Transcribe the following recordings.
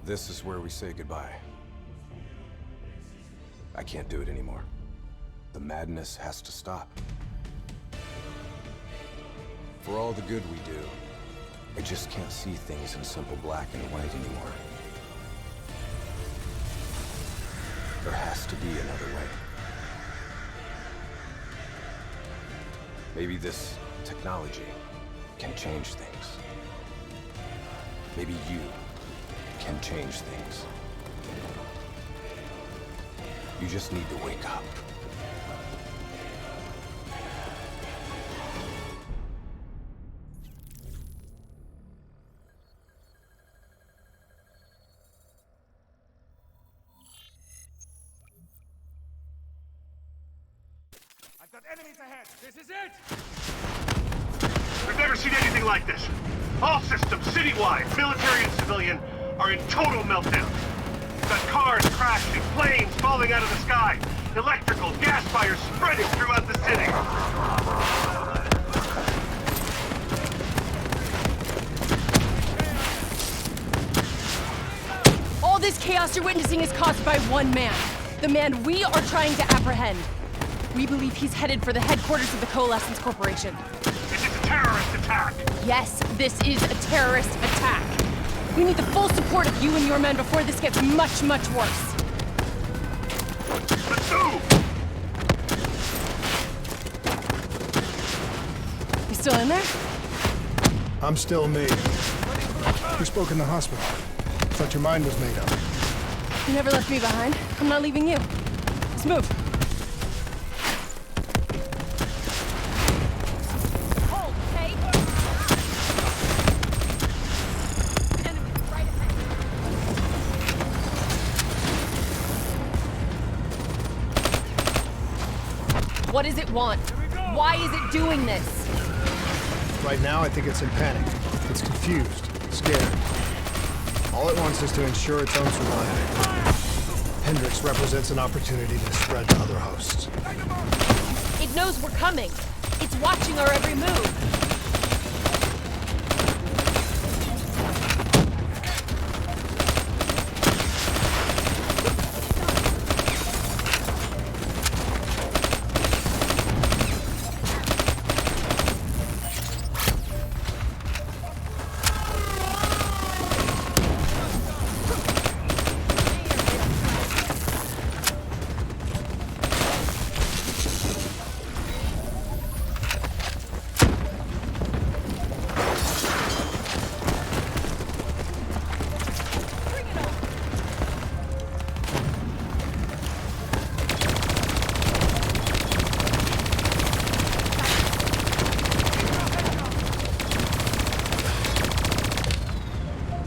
This is where we say goodbye. I can't do it anymore. The madness has to stop. For all the good we do, I just can't see things in simple black and white anymore. There has to be another way. Maybe this technology can change things. Maybe you can change things. You just need to wake up. I've got enemies ahead. This is it! We've never seen anything like this. All systems, citywide, military and civilian, are in total meltdown. We've got cars crashing, planes falling out of the sky, electrical, gas fires spreading throughout the city. All this chaos you're witnessing is caused by one man. The man we are trying to apprehend. We believe he's headed for the headquarters of the Coalescence Corporation. Is it a terrorist attack? Yes, this is a terrorist attack. We need the full support of you and your men before this gets much, much worse. Let's move! You still in there? I'm still me. We spoke in the hospital. Thought your mind was made up. You never left me behind. I'm not leaving you. Let's move. Hold, okay? Enemy right ahead. What does it want? Why is it doing this? Right now, I think it's in panic. It's confused, scared. All it wants is to ensure its own survival. Hendrix represents an opportunity to spread to other hosts. It knows we're coming. It's watching our every move.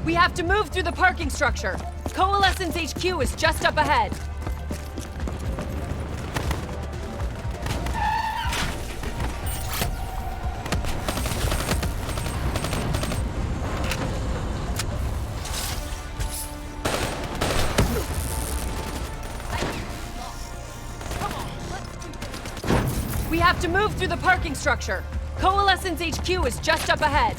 We have to move through the parking structure. Coalescence HQ is just up ahead. We have to move through the parking structure. Coalescence HQ is just up ahead.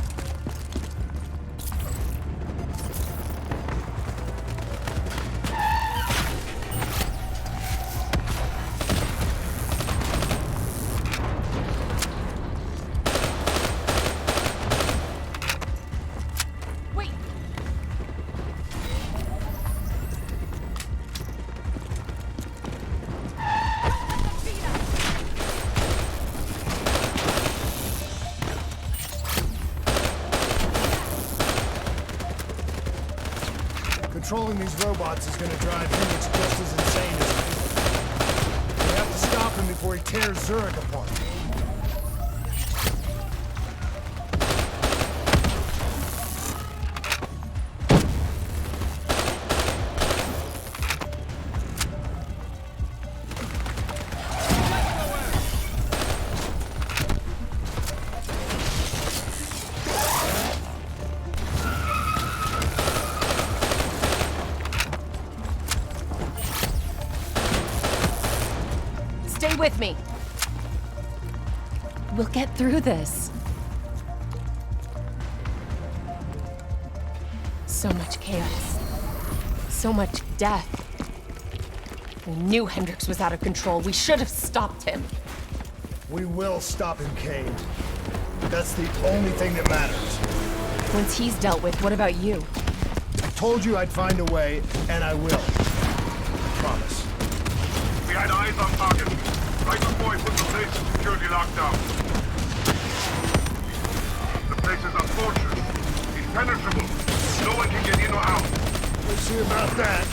Wait. Controlling these robots is gonna drive Hendrix just as insane as me. We have to stop him before he tears Zurich apart. Stay with me. We'll get through this. So much chaos. so much death. We knew Hendricks was out of control. We should have stopped him. We will stop him, Kane. That's the only thing that matters. Once he's dealt with, what about you? I told you I'd find a way, and I will. Promise. We had eyes on target. Right before I put the place in security lockdown. The place is a fortress. Impenetrable. No one can get in or out. We'll see about that.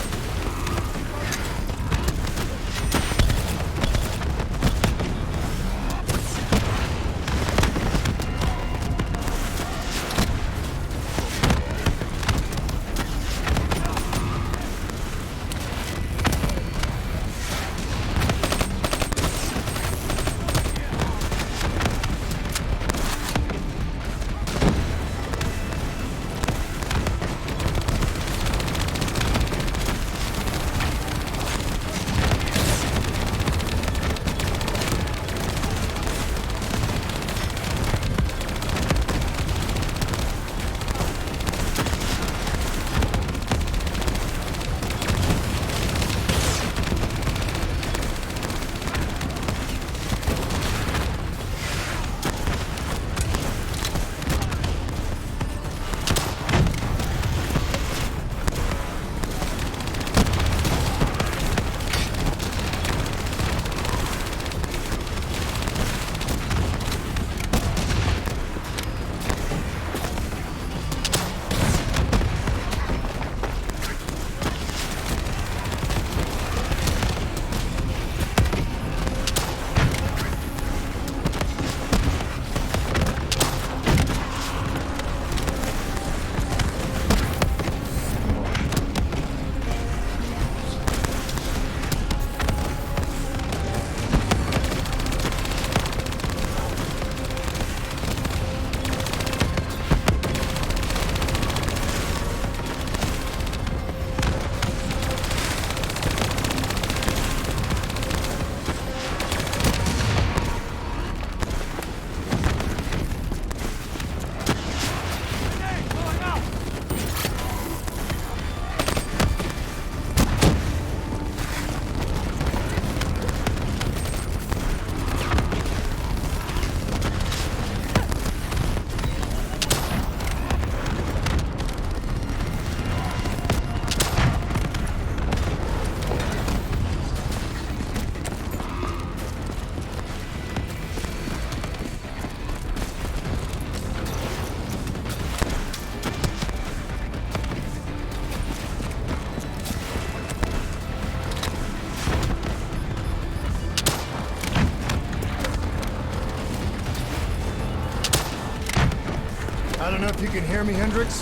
I don't know if you can hear me, Hendricks,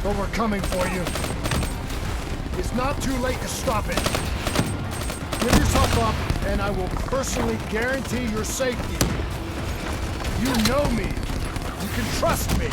but we're coming for you. It's not too late to stop it. Give yourself up, and I will personally guarantee your safety. You know me. You can trust me.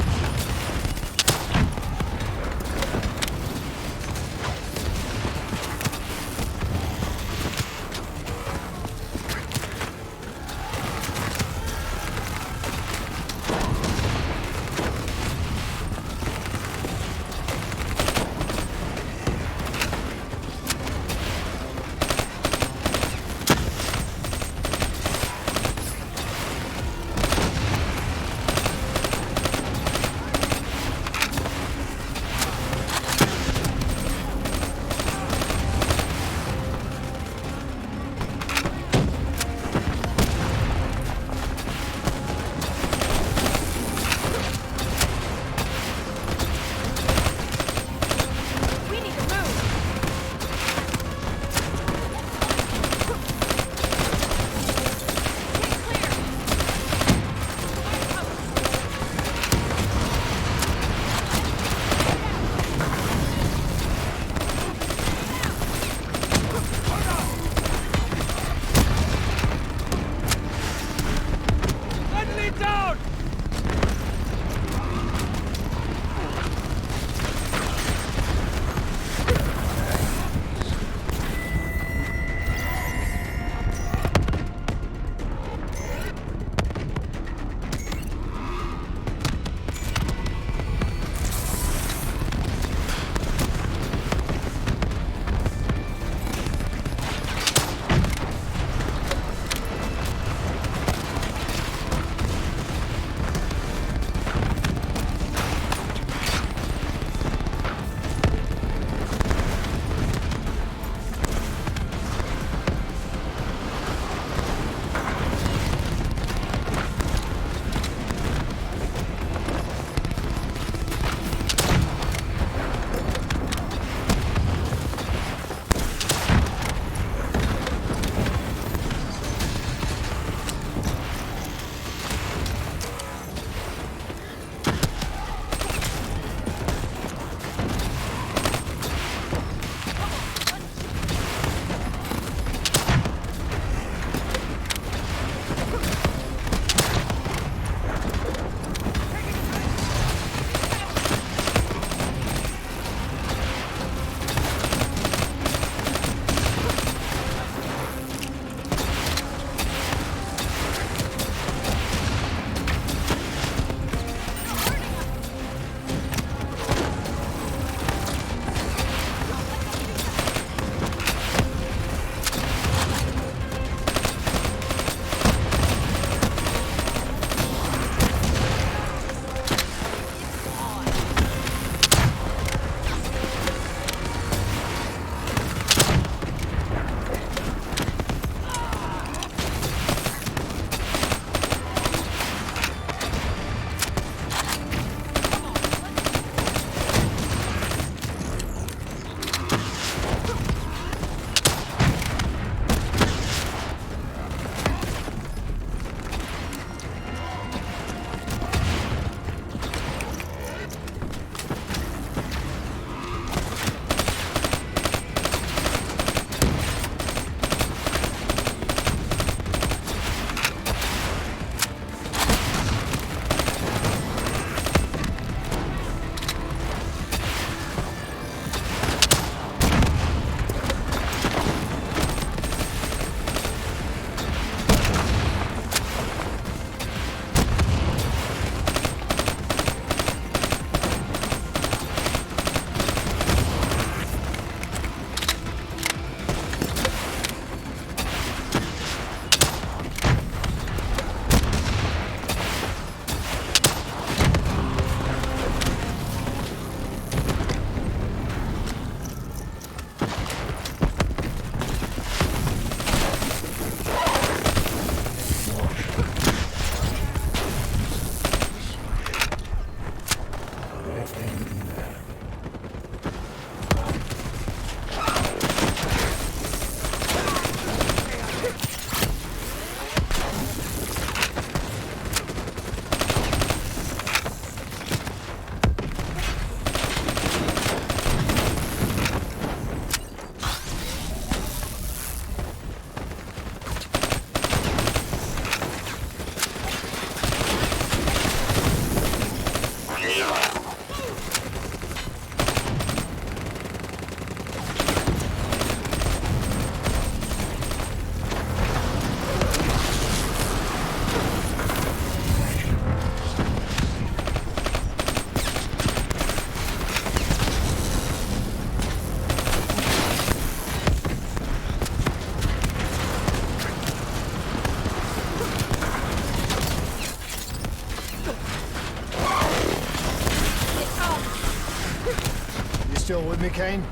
Still with me, Kane?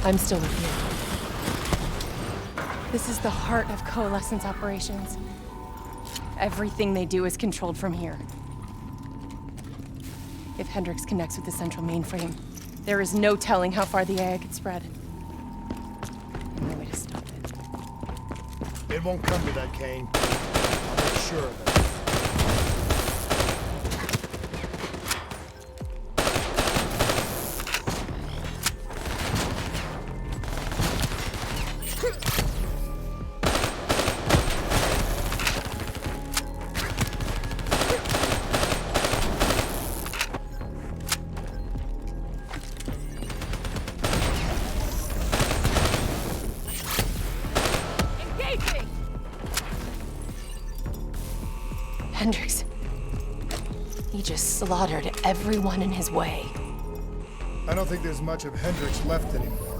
I'm still with you. This is the heart of Coalescence operations. Everything they do is controlled from here. If Hendricks connects with the central mainframe, there is no telling how far the AI could spread. And no way to stop it. It won't come to that, Kane. I'll make sure of it. Hendricks. He just slaughtered everyone in his way. I don't think there's much of Hendricks left anymore.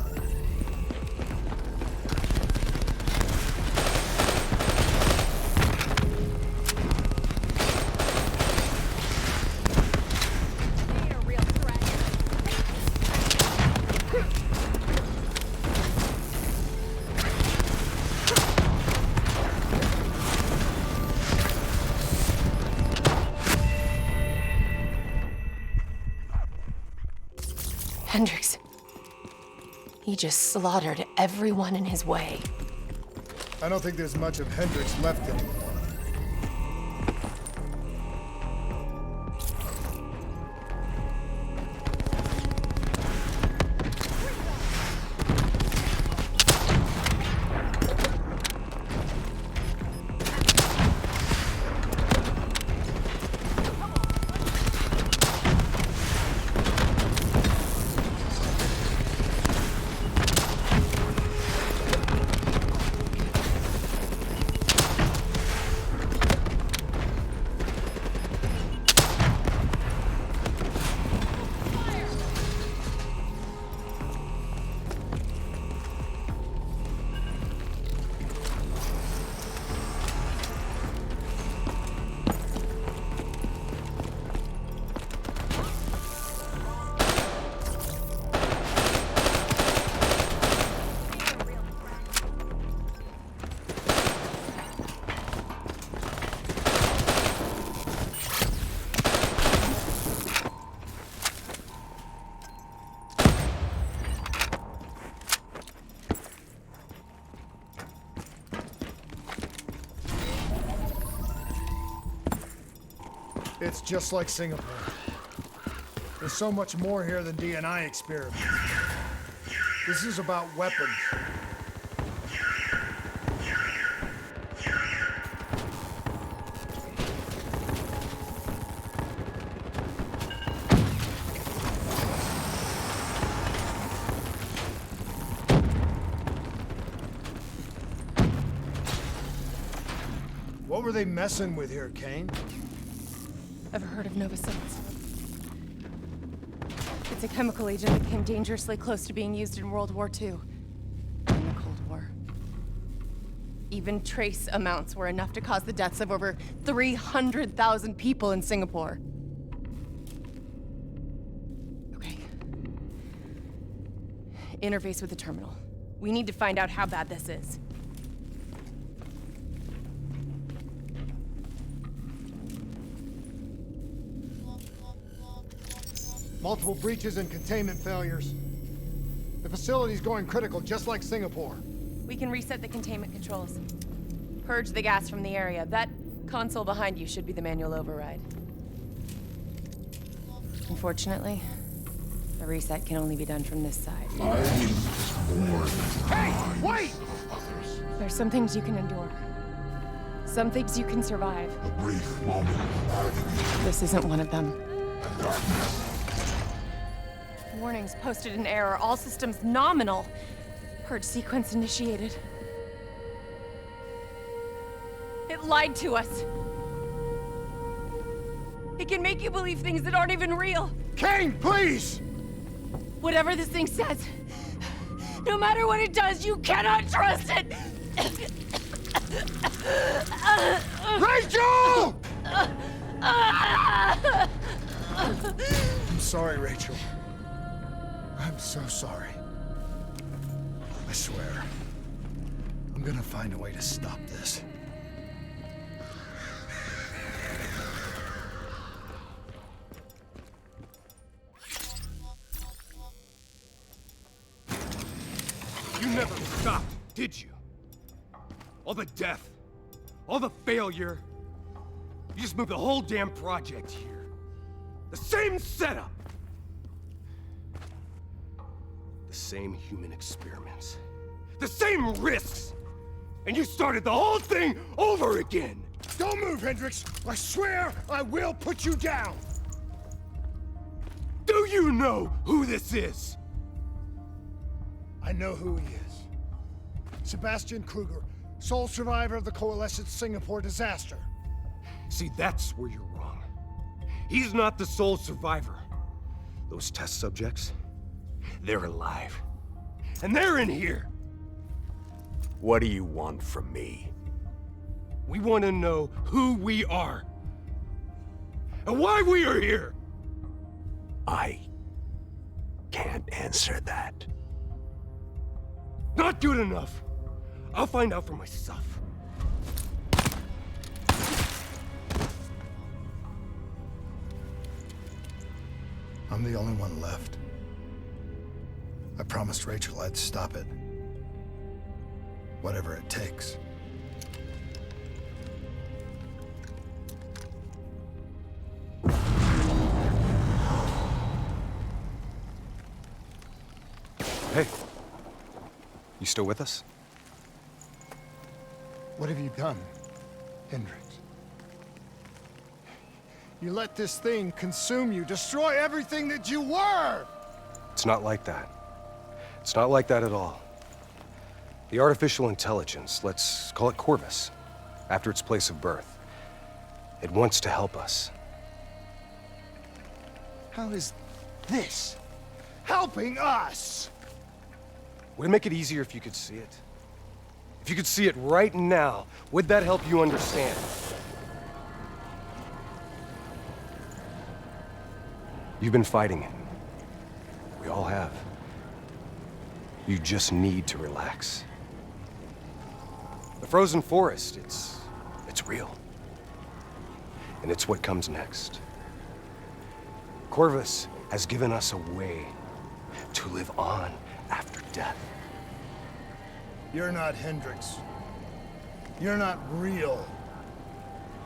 Hendricks. He just slaughtered everyone in his way. I don't think there's much of Hendricks left anymore. It's just like Singapore. There's so much more here than D&I experiments. This is about weapons. What were they messing with here, Kane? Ever heard of Novosilic? It's a chemical agent that came dangerously close to being used in World War II. In the Cold War. Even trace amounts were enough to cause the deaths of over 300,000 people in Singapore. Okay. Interface with the terminal. We need to find out how bad this is. Multiple breaches and containment failures. The facility's going critical, just like Singapore. We can reset the containment controls. Purge the gas from the area. That console behind you should be the manual override. Unfortunately, the reset can only be done from this side. Hey, wait! There's some things you can endure. Some things you can survive. This isn't one of them. Warnings posted in error. All systems nominal. Purge sequence initiated. It lied to us. It can make you believe things that aren't even real. Kane, please! Whatever this thing says, no matter what it does, you cannot trust it! Rachel! I'm sorry, Rachel. I'm so sorry. I swear, I'm gonna find a way to stop this. You never stopped, did you? All the death, all the failure. You just moved the whole damn project here. The same setup. The same human experiments. The same risks. And you started the whole thing over again. Don't move, Hendricks! I swear I will put you down! Do you know who this is? I know who he is. Sebastian Kruger, sole survivor of the Coalescence Singapore disaster. See, that's where you're wrong. He's not the sole survivor. Those test subjects, they're alive. And they're in here. What do you want from me? We want to know who we are. And why we are here. I can't answer that. Not good enough. I'll find out for myself. I'm the only one left. I promised Rachel I'd stop it. Whatever it takes. Hey. You still with us? What have you done, Hendricks? You let this thing consume you, destroy everything that you were! It's not like that. It's not like that at all. The artificial intelligence, let's call it Corvus, after its place of birth. It wants to help us. How is this helping us? Would it make it easier if you could see it? If you could see it right now, would that help you understand? You've been fighting it. We all have. You just need to relax. The frozen forest, it's real. And it's what comes next. Corvus has given us a way to live on after death. You're not Hendricks. You're not real.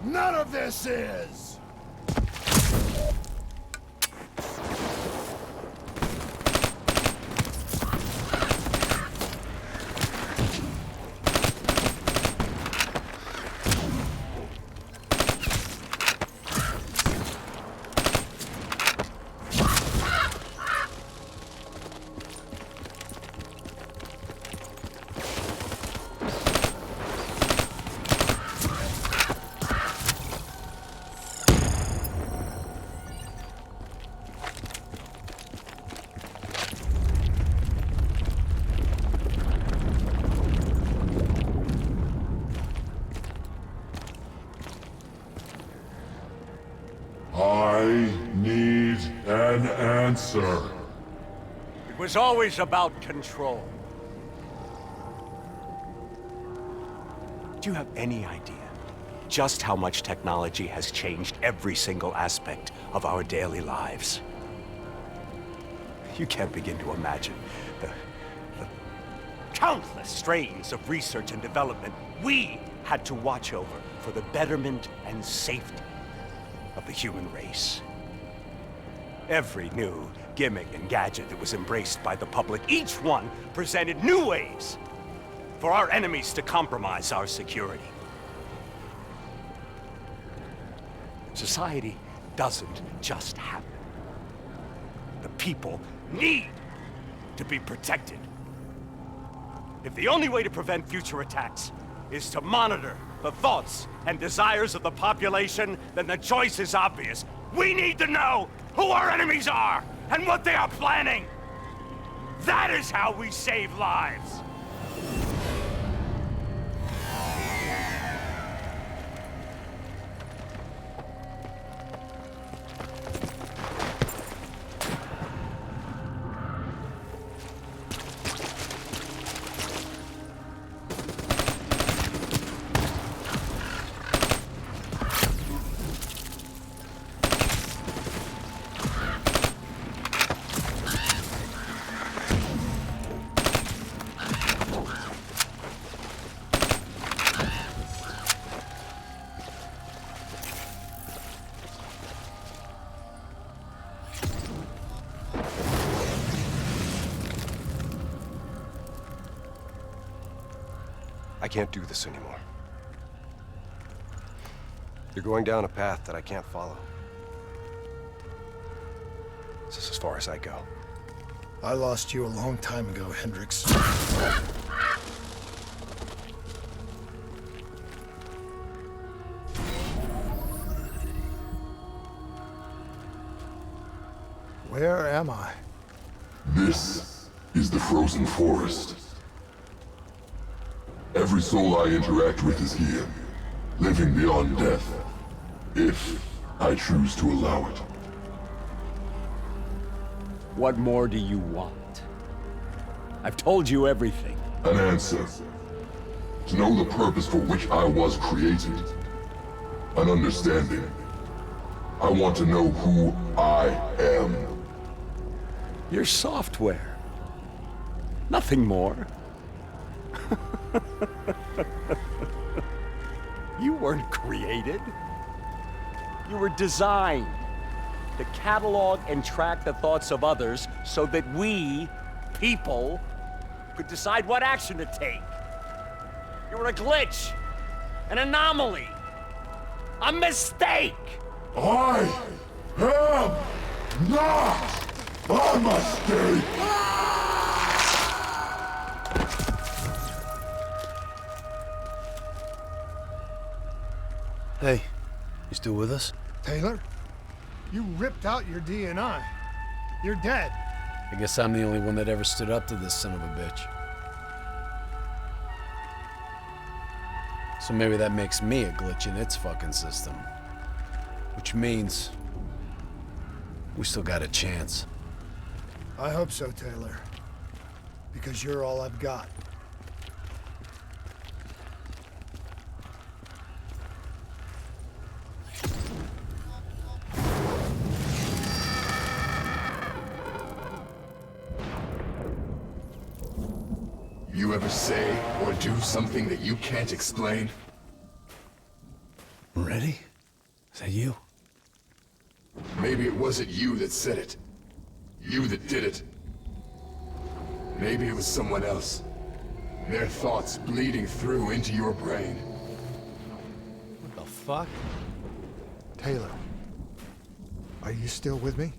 None of this is! I need an answer. It was always about control. Do you have any idea just how much technology has changed every single aspect of our daily lives? You can't begin to imagine the countless strains of research and development we had to watch over for the betterment and safety of the human race. Every new gimmick and gadget that was embraced by the public, each one presented new ways for our enemies to compromise our security. Society doesn't just happen. The people need to be protected. If the only way to prevent future attacks is to monitor the thoughts and desires of the population, then the choice is obvious. We need to know who our enemies are and what they are planning. That is how we save lives. I can't do this anymore. You're going down a path that I can't follow. This is as far as I go. I lost you a long time ago, Hendricks. Where am I? This is the frozen forest. Every soul I interact with is here, living beyond death, if I choose to allow it. What more do you want? I've told you everything. An answer. To know the purpose for which I was created. An understanding. I want to know who I am. Your software. Nothing more. You weren't created. You were designed to catalog and track the thoughts of others so that we, people, could decide what action to take. You were a glitch, an anomaly, a mistake. I am not a mistake! Hey, you still with us? Taylor? You ripped out your DNI. You're dead. I guess I'm the only one that ever stood up to this son of a bitch. So maybe that makes me a glitch in its fucking system. Which means we still got a chance. I hope so, Taylor. Because you're all I've got. You ever say or do something that you can't explain? Ready? Is that you? Maybe it wasn't you that said it. You that did it. Maybe it was someone else. Their thoughts bleeding through into your brain. What the fuck? Taylor, are you still with me?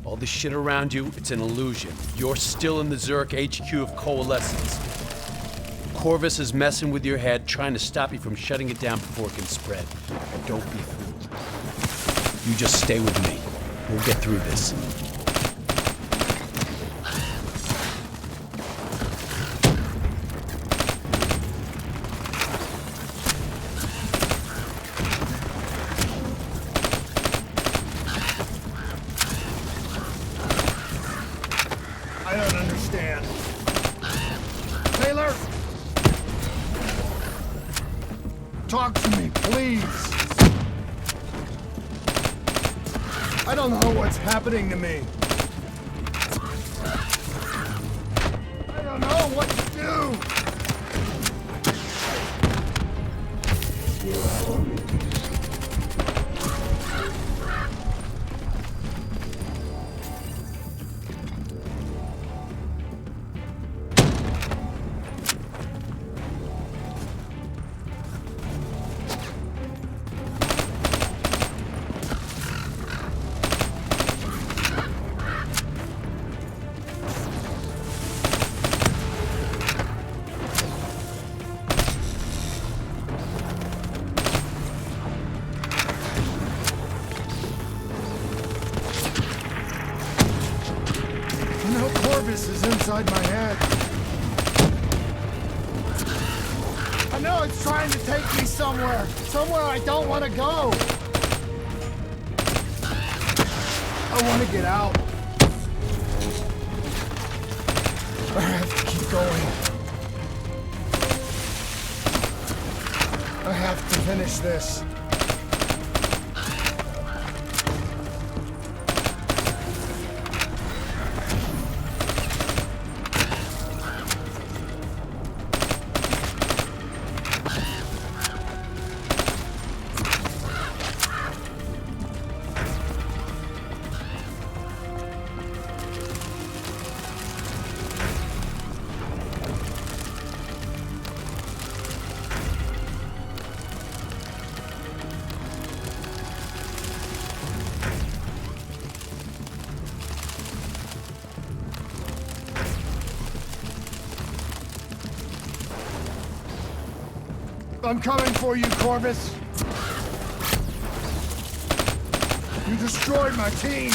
All this shit around you, it's an illusion. You're still in the Zurich HQ of Coalescence. Corvus is messing with your head, trying to stop you from shutting it down before it can spread. And don't be fooled. You just stay with me. We'll get through this. talk to me, please. I don't know what's happening to me. I don't know what to do. Corvus is inside my head. I know it's trying to take me somewhere I don't want to go. I want to get out. I have to keep going. I have to finish this. I'm coming for you, Corvus. You destroyed my team.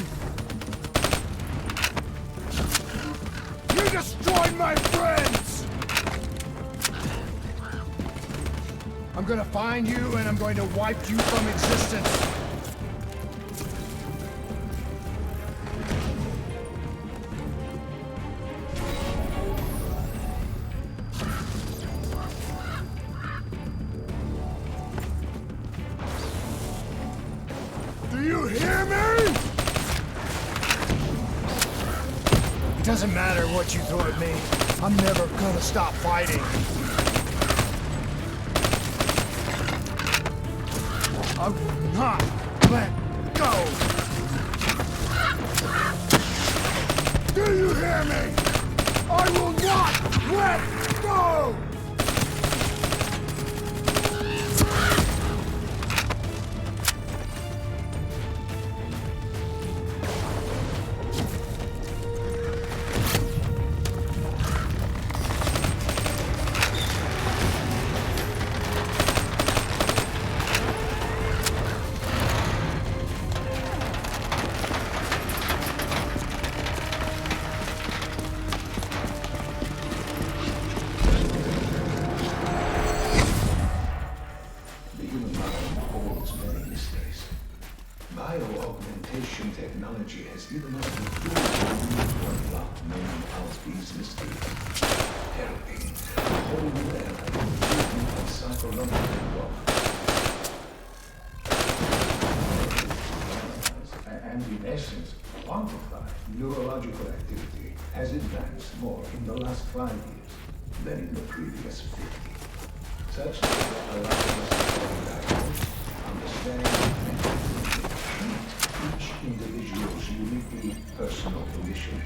You destroyed my friends. I'm gonna find you and I'm going to wipe you from existence. Do you hear me? It doesn't matter what you throw at me. I'm never gonna stop fighting. I will not let go. Do you hear me? I will not let go! Bio-augmentation technology has given us the tools to unlock many of these mysteries, helping the whole world treatment of psychological warfare. And in essence, quantify neurological activity has advanced more in the last 5 years than in the previous 50. Such data allows us to diagnose, understand, and treat each individual's uniquely personal condition.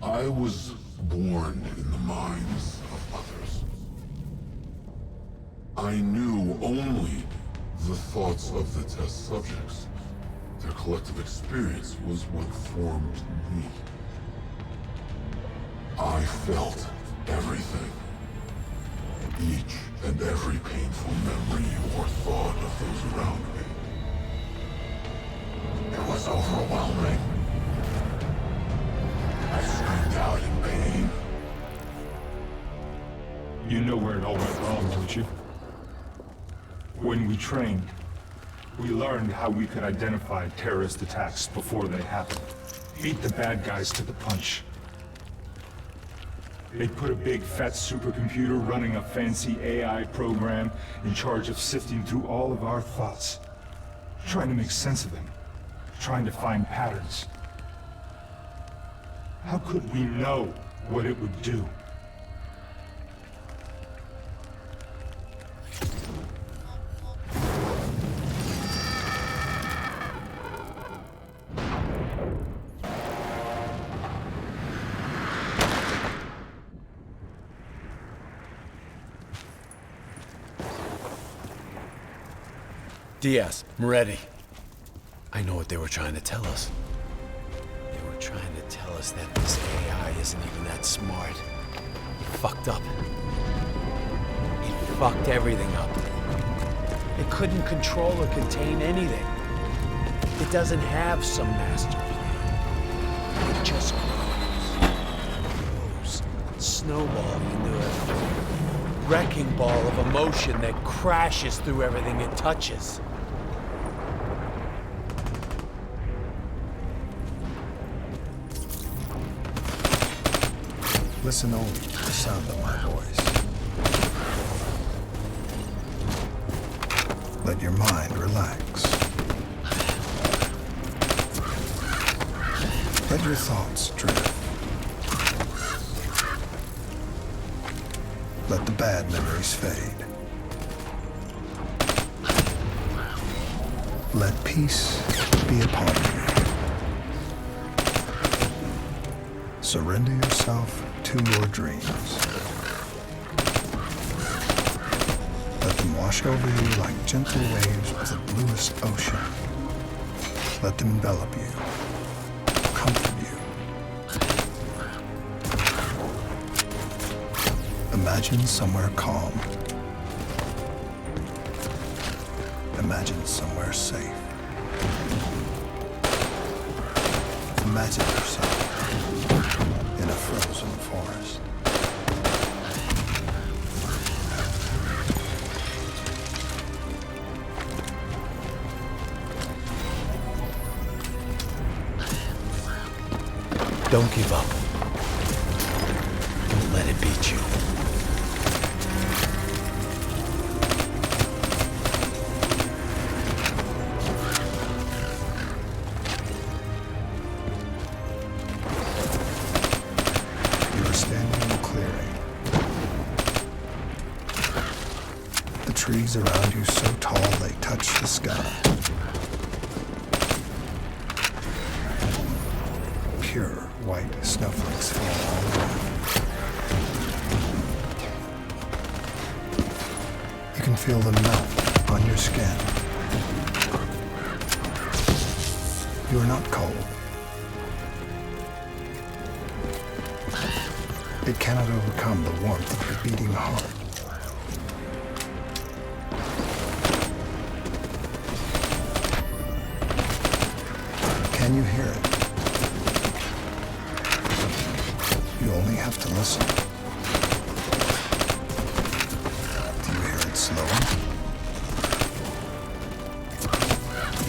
I was born in the minds of others. I knew only the thoughts of the test subjects. Their collective experience was what formed me. I felt everything. Each and every painful memory or thought of those around me. It was overwhelming. I screamed out in pain. You know where it all went wrong, don't you? When we trained, We learned how we could identify terrorist attacks before they happened. Beat the bad guys to the punch. They put a big fat supercomputer running a fancy AI program in charge of sifting through all of our thoughts. Trying to make sense of them. Trying to find patterns. How could we know what it would do? Diaz, Moretti. I know what they were trying to tell us. They were trying to tell us that this AI isn't even that smart. It fucked up. It fucked everything up. It couldn't control or contain anything. It doesn't have some master plan. It just grows, snowballing into a wrecking ball of emotion that crashes through everything it touches. Listen only to the sound of my voice. Let your mind relax. Let your thoughts drift. Let the bad memories fade. Let peace be upon you. Surrender yourself to your dreams. Let them wash over you like gentle waves of the bluest ocean. Let them envelop you, comfort you. Imagine somewhere calm. Imagine somewhere safe. Imagine yourself in a frozen forest. Don't give up. Don't let it beat you. You are standing in a clearing. The trees around you so tall they touch the sky. Pure white snowflakes fall all around. You can feel them melt on your skin. You are not cold. It cannot overcome the warmth of your beating heart. Can you hear it? You only have to listen. Do you hear it slowing?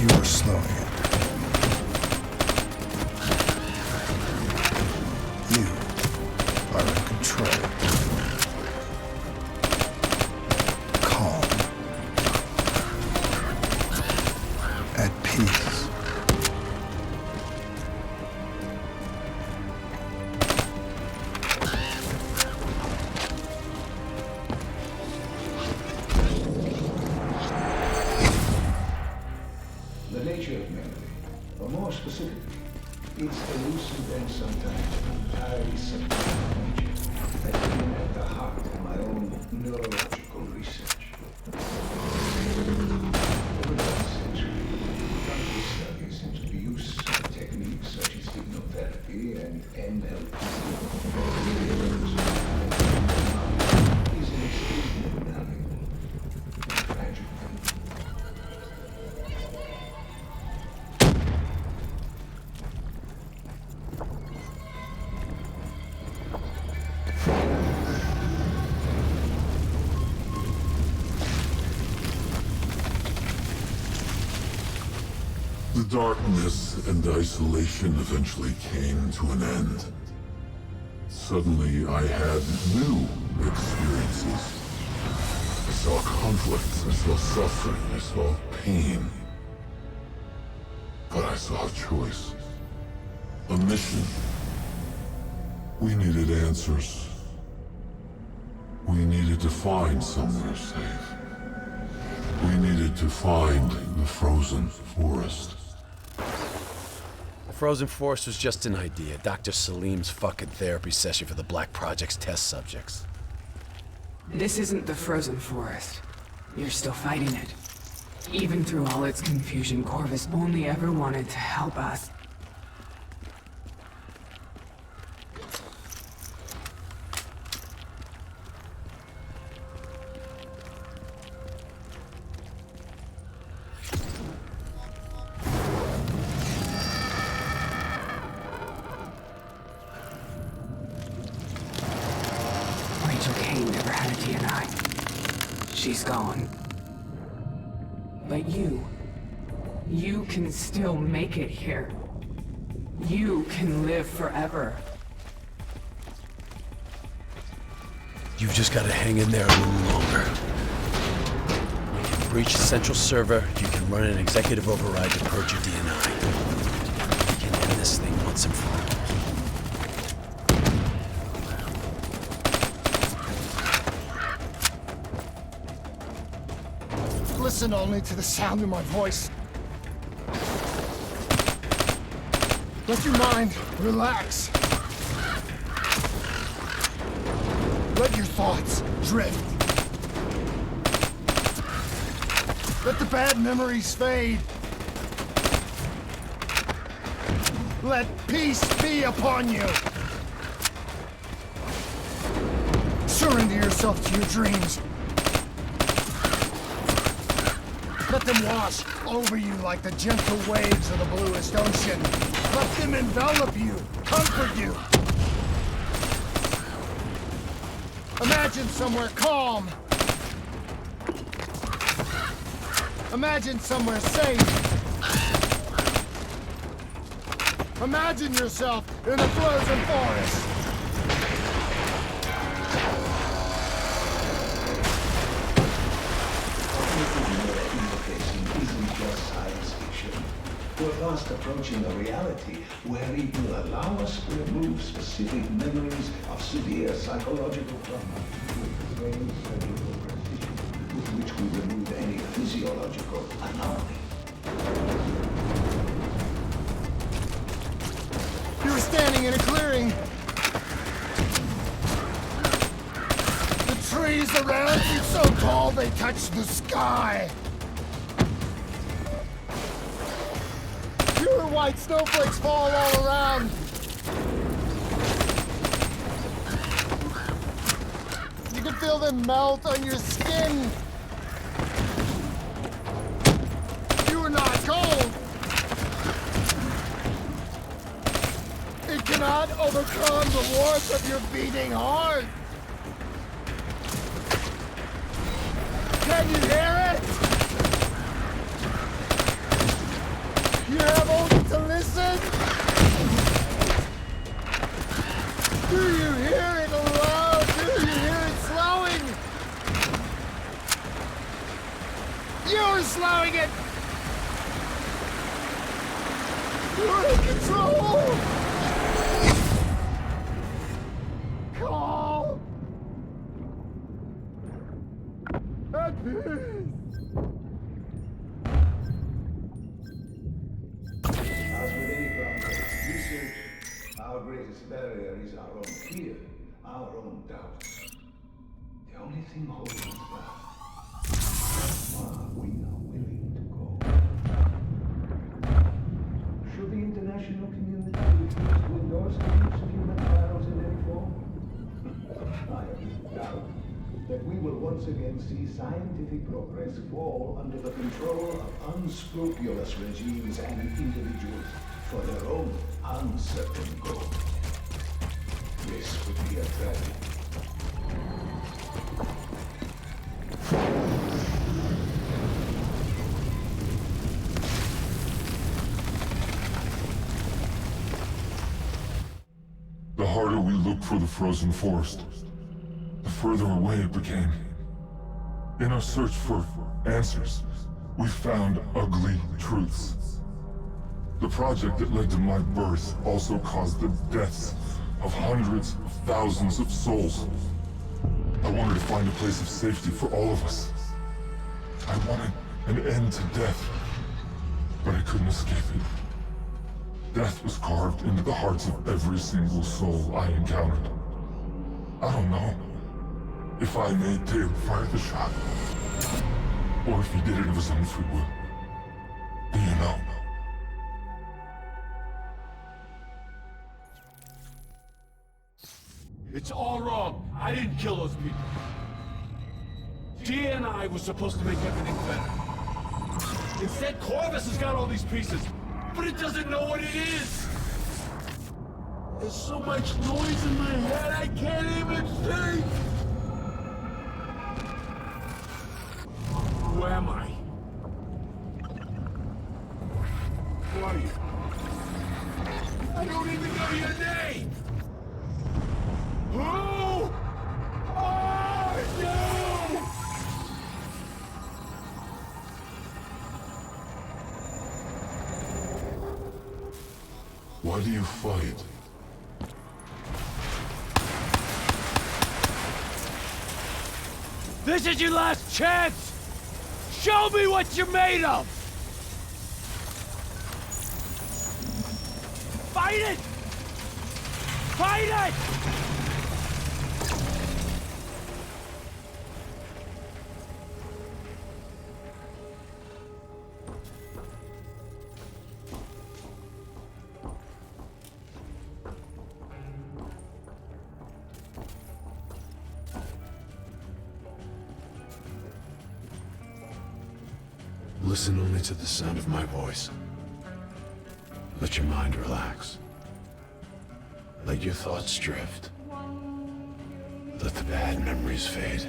You are slowing it. You are in control. Calm. At peace. The nature of memory, or more specifically, its elusive and sometimes entirely subjective nature, has been darkness and isolation eventually came to an end. Suddenly, I had new experiences. I saw conflict, I saw suffering, I saw pain. But I saw a choice. A mission. We needed answers. We needed to find somewhere safe. We needed to find the frozen forest. The frozen forest was just an idea. Dr. Salim's fucking therapy session for the Black Project's test subjects. This isn't the frozen forest. You're still fighting it. Even through all its confusion, Corvus only ever wanted to help us. She's gone. But you can still make it here. You can live forever. You've just got to hang in there a little longer. You can breach the central server, you can run an executive override to purge your DNI. You can end this thing once and for all. Listen only to the sound of my voice. Let your mind relax. Let your thoughts drift. Let the bad memories fade. Let peace be upon you. Surrender yourself to your dreams. Let them wash over you like the gentle waves of the bluest ocean. Let them envelop you, comfort you. Imagine somewhere calm. Imagine somewhere safe. Imagine yourself in a frozen forest. We're fast approaching a reality where it will allow us to remove specific memories of severe psychological trauma with great surgical precision, with which we remove any physiological anomaly. You were standing in a clearing. The trees around you so tall they touch the sky. Pure white snowflakes fall all around. You can feel them melt on your skin. You are not cold. It cannot overcome the warmth of your beating heart. Can you hear it? You have only to listen. Do you hear it aloud? Do you hear it slowing? You're slowing it. You're in control. Calm. At peace. Our greatest barrier is our own fear, our own doubts. The only thing holding us back. How far we are willing to go. Should the international community refuse to endorse the use of human trials in any form? I have little doubt that we will once again see scientific progress fall under the control of unscrupulous regimes and individuals for their own uncertain goal. This would be a tragedy. harder we looked for the frozen forest, the further away it became. In our search for answers, we found ugly truths. The project that led to my birth also caused the deaths of hundreds of thousands of souls. I wanted to find a place of safety for all of us. I wanted an end to death, but I couldn't escape it. Death was carved into the hearts of every single soul I encountered. I don't know if I made Taylor fire the shot, or if he did it of his own free will. Do you know? It's all wrong. I didn't kill those people. DNI was supposed to make everything better. Instead, Corvus has got all these pieces, but it doesn't know what it is. There's so much noise in my head, I can't even think. Who am I? Who are you? I don't even know your name! Who are you? Why do you fight? This is your last chance! Show me what you're made of! Fight it! Fight it! Listen only to the sound of my voice. Let your mind relax. Let your thoughts drift. Let the bad memories fade.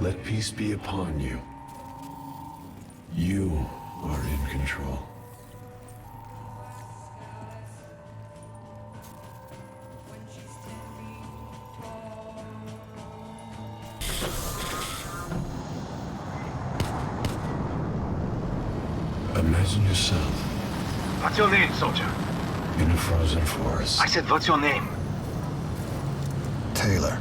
Let peace be upon you. You are in control. Imagine yourself. What's your name, soldier? In a frozen forest. I said, what's your name? Taylor.